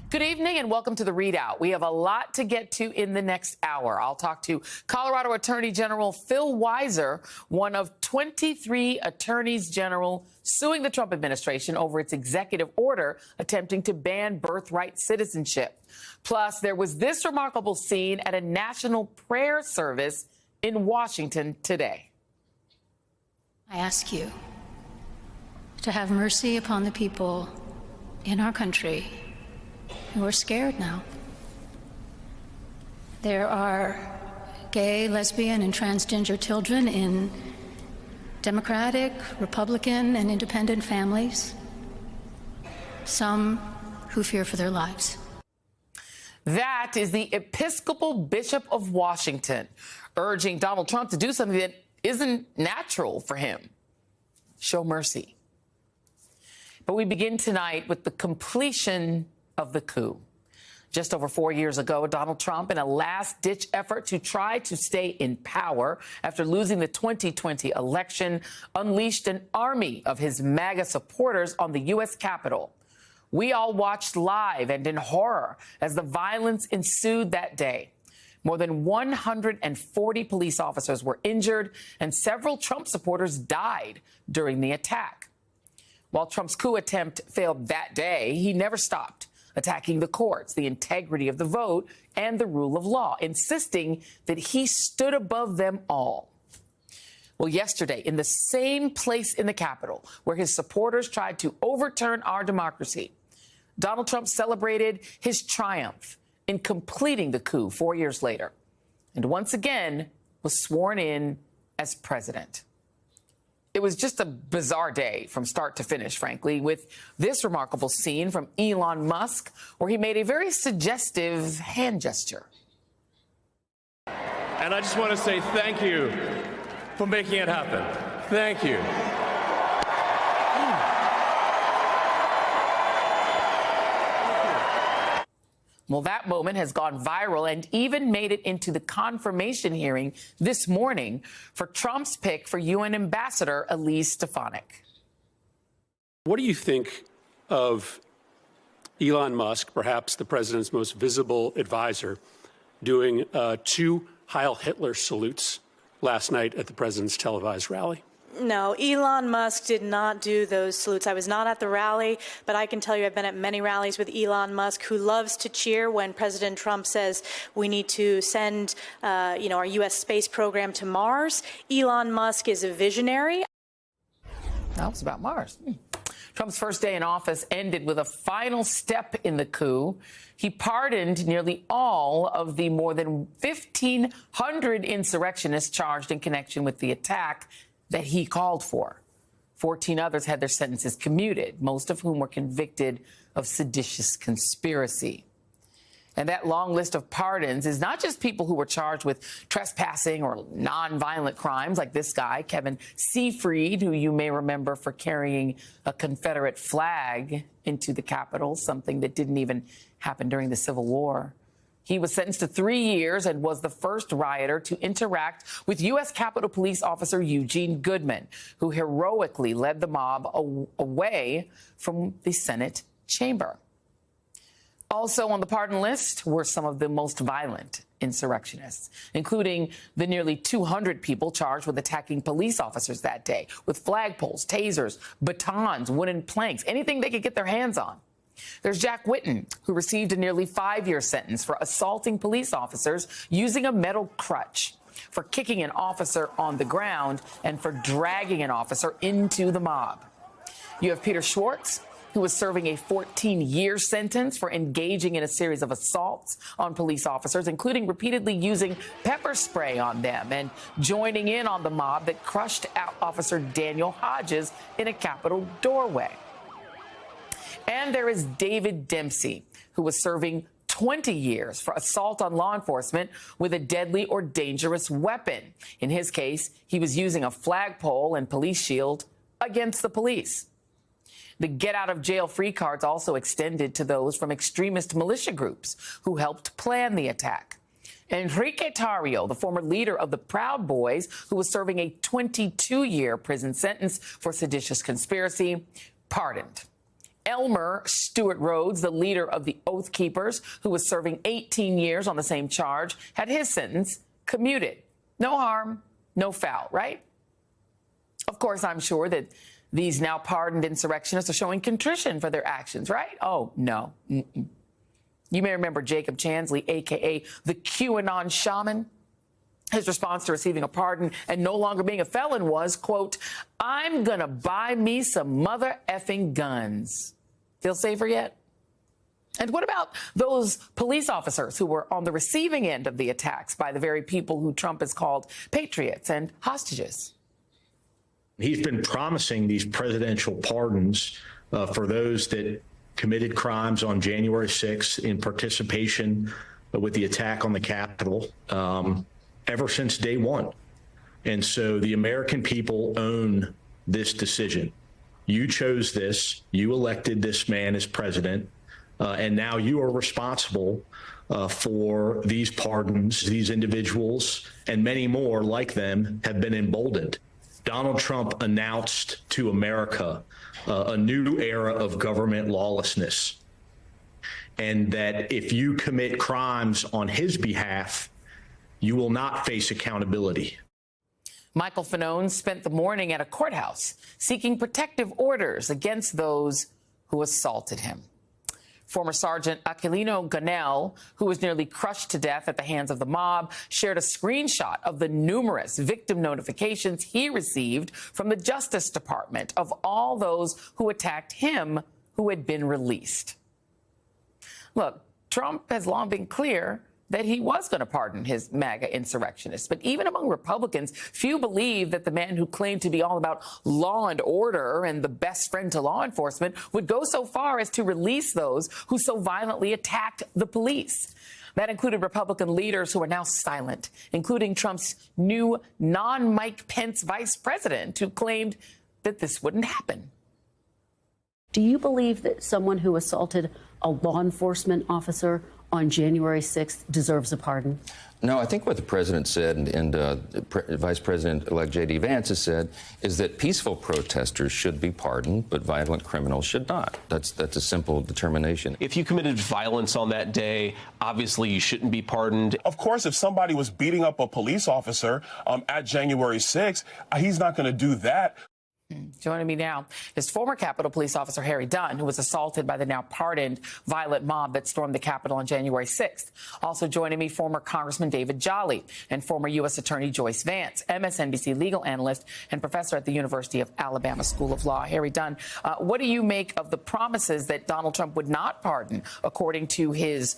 Good evening and welcome to The ReidOut. We have a lot to get to in the next hour. I'll talk to Colorado Attorney General Phil Weiser, one of 23 attorneys general suing the Trump administration over its executive order attempting to ban birthright citizenship. Plus, there was this remarkable scene at a national prayer service in Washington today. I ask you to have mercy upon the people in our country who are scared now. There are gay, lesbian, and transgender children in Democratic, Republican, and independent families, some who fear for their lives. That is the Episcopal Bishop of Washington urging Donald Trump to do something that isn't natural for him. Show mercy. But we begin tonight with the completion of the coup. Just over 4 years ago, Donald Trump, in a last-ditch effort to try to stay in power after losing the 2020 election, unleashed an army of his MAGA supporters on the U.S. Capitol. We all watched live and in horror as the violence ensued that day. More than 140 police officers were injured, and several Trump supporters died during the attack. While Trump's coup attempt failed that day, he never stopped attacking the courts, the integrity of the vote, and the rule of law, insisting that he stood above them all. Well, yesterday, in the same place in the Capitol where his supporters tried to overturn our democracy, Donald Trump celebrated his triumph in completing the coup 4 years later, and once again was sworn in as president. It was just a bizarre day from start to finish, frankly, with this remarkable scene from Elon Musk, where he made a very suggestive hand gesture. And I just want to say thank you for making it happen. Thank you. Well, that moment has gone viral and even made it into the confirmation hearing this morning for Trump's pick for UN Ambassador Elise Stefanik. What do you think of Elon Musk, perhaps the president's most visible advisor, doing 2 Heil Hitler salutes last night at the president's televised rally? No, Elon Musk did not do those salutes. I was not at the rally, but I can tell you I've been at many rallies with Elon Musk, who loves to cheer when President Trump says we need to send, our U.S. space program to Mars. Elon Musk is a visionary. That was about Mars. Trump's first day in office ended with a final step in the coup. He pardoned nearly all of the more than 1,500 insurrectionists charged in connection with the attack that he called for. 14 others had their sentences commuted, most of whom were convicted of seditious conspiracy. And that long list of pardons is not just people who were charged with trespassing or nonviolent crimes like this guy, Kevin Seafried, who you may remember for carrying a Confederate flag into the Capitol, something that didn't even happen during the Civil War. He was sentenced to 3 years and was the first rioter to interact with U.S. Capitol Police Officer Eugene Goodman, who heroically led the mob away from the Senate chamber. Also on the pardon list were some of the most violent insurrectionists, including the nearly 200 people charged with attacking police officers that day with flagpoles, tasers, batons, wooden planks, anything they could get their hands on. There's Jack Whitten, who received a nearly 5-year sentence for assaulting police officers using a metal crutch, for kicking an officer on the ground, and for dragging an officer into the mob. You have Peter Schwartz, who was serving a 14-year sentence for engaging in a series of assaults on police officers, including repeatedly using pepper spray on them and joining in on the mob that crushed out Officer Daniel Hodges in a Capitol doorway. And there is David Dempsey, who was serving 20 years for assault on law enforcement with a deadly or dangerous weapon. In his case, he was using a flagpole and police shield against the police. The get-out-of-jail-free cards also extended to those from extremist militia groups who helped plan the attack. Enrique Tarrio, the former leader of the Proud Boys, who was serving a 22-year prison sentence for seditious conspiracy, pardoned. Elmer Stewart Rhodes, the leader of the Oath Keepers, who was serving 18 years on the same charge, had his sentence commuted. No harm, no foul, right? Of course, I'm sure that these now pardoned insurrectionists are showing contrition for their actions, right? Oh, no. Mm-mm. You may remember Jacob Chansley, a.k.a. the QAnon shaman. His response to receiving a pardon and no longer being a felon was, quote, "I'm going to buy me some mother effing guns." Feel safer yet? And what about those police officers who were on the receiving end of the attacks by the very people who Trump has called patriots and hostages? He's been promising these presidential pardons for those that committed crimes on January 6th in participation with the attack on the Capitol ever since day one. And so the American people own this decision. You chose this. You elected this man as president. And now you are responsible for these pardons. These individuals and many more like them have been emboldened. Donald Trump announced to America a new era of government lawlessness, and that if you commit crimes on his behalf, you will not face accountability. Michael Fanone spent the morning at a courthouse seeking protective orders against those who assaulted him. Former Sergeant Aquilino Gonell, who was nearly crushed to death at the hands of the mob, shared a screenshot of the numerous victim notifications he received from the Justice Department of all those who attacked him who had been released. Look, Trump has long been clear that he was going to pardon his MAGA insurrectionists. But even among Republicans, few believe that the man who claimed to be all about law and order and the best friend to law enforcement would go so far as to release those who so violently attacked the police. That included Republican leaders who are now silent, including Trump's new non-Mike Pence vice president, who claimed that this wouldn't happen. Do you believe that someone who assaulted a law enforcement officer on January 6th deserves a pardon? No, I think what the president said and Vice President-elect J.D. Vance has said is that peaceful protesters should be pardoned, but violent criminals should not. That's a simple determination. If you committed violence on that day, obviously you shouldn't be pardoned. Of course, if somebody was beating up a police officer at January 6th, he's not going to do that. Joining me now is former Capitol Police Officer Harry Dunn, who was assaulted by the now pardoned violent mob that stormed the Capitol on January 6th. Also joining me, former Congressman David Jolly and former U.S. Attorney Joyce Vance, MSNBC legal analyst and professor at the University of Alabama School of Law. Harry Dunn, what do you make of the promises that Donald Trump would not pardon, according to his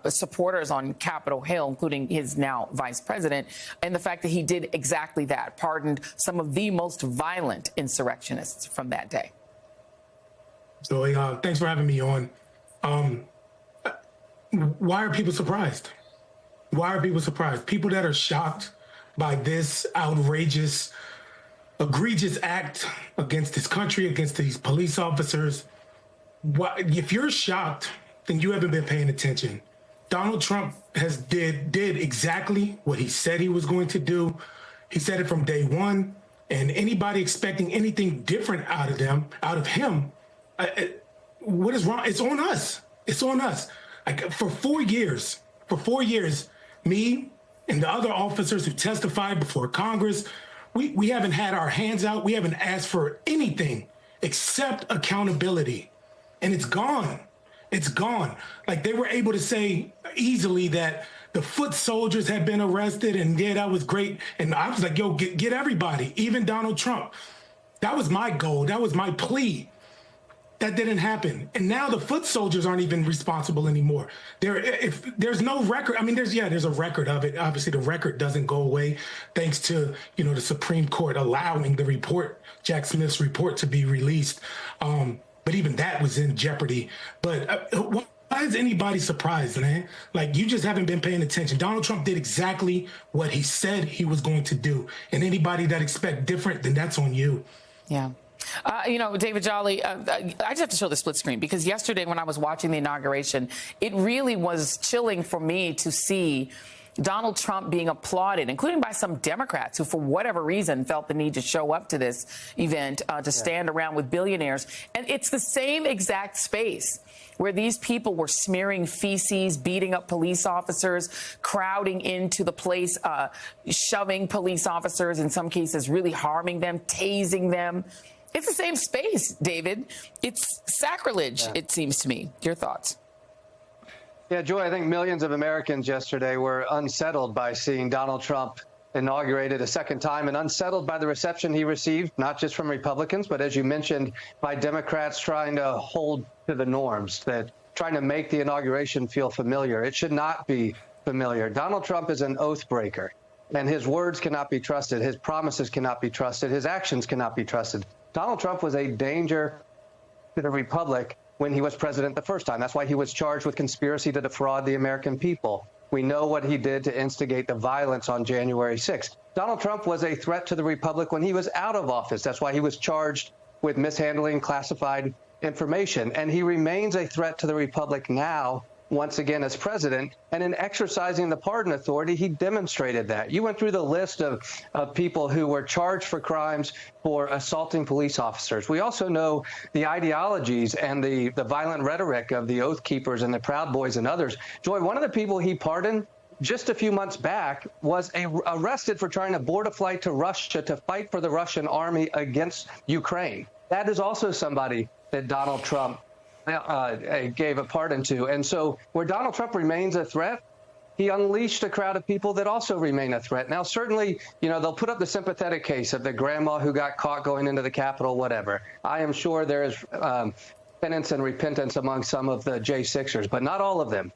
supporters on Capitol Hill, including his now vice president, and the fact that he did exactly that, pardoned some of the most violent insurrectionists from that day? So thanks for having me on. Why are people surprised? Why are people surprised? People that are shocked by this outrageous, egregious act against this country, against these police officers. If you're shocked, then you haven't been paying attention. Donald Trump did exactly what he said he was going to do. He said it from day one. And anybody expecting anything different out of him, what is wrong? It's on us. It's on us. For 4 years, me and the other officers who testified before Congress, we haven't had our hands out. We haven't asked for anything except accountability. And it's gone. It's gone. Like, they were able to say easily that the foot soldiers had been arrested, and yeah, that was great. And I was like, yo, get everybody, even Donald Trump. That was my goal. That was my plea. That didn't happen. And now the foot soldiers aren't even responsible anymore. If there's no record, I mean, there's a record of it. Obviously, the record doesn't go away thanks to, the Supreme Court allowing the report, Jack Smith's report, to be released. But even that was in jeopardy. But why is anybody surprised, man? Like, you just haven't been paying attention. Donald Trump did exactly what he said he was going to do. And anybody that expect different, then that's on you. Yeah. David Jolly, I just have to show the split screen, because yesterday when I was watching the inauguration, it really was chilling for me to see Donald Trump being applauded, including by some Democrats who, for whatever reason, felt the need to show up to this event, to stand around with billionaires. And it's the same exact space where these people were smearing feces, beating up police officers, crowding into the place, shoving police officers, in some cases really harming them, tasing them. It's the same space, David. It's sacrilege, it seems to me. Your thoughts? Yeah, Joy, I think millions of Americans yesterday were unsettled by seeing Donald Trump inaugurated a second time, and unsettled by the reception he received, not just from Republicans, but as you mentioned, by Democrats trying to hold to the norms, that trying to make the inauguration feel familiar. It should not be familiar. Donald Trump is an oath breaker, and his words cannot be trusted. His promises cannot be trusted. His actions cannot be trusted. Donald Trump was a danger to the republic when he was president the first time. That's why he was charged with conspiracy to defraud the American people. We know what he did to instigate the violence on January 6th. Donald Trump was a threat to the republic when he was out of office. That's why he was charged with mishandling classified information. And he remains a threat to the republic now, once again as president. And in exercising the pardon authority, he demonstrated that. You went through the list of people who were charged for crimes for assaulting police officers. We also know the ideologies and the violent rhetoric of the Oath Keepers and the Proud Boys and others. Joy, one of the people he pardoned just a few months back was arrested for trying to board a flight to Russia to fight for the Russian army against Ukraine. That is also somebody that Donald Trump gave a pardon to. And so where Donald Trump remains a threat, he unleashed a crowd of people that also remain a threat. Now, certainly, you know, they'll put up the sympathetic case of the grandma who got caught going into the Capitol, whatever. I am sure there is penance and repentance among some of the J6ers, but not all of them.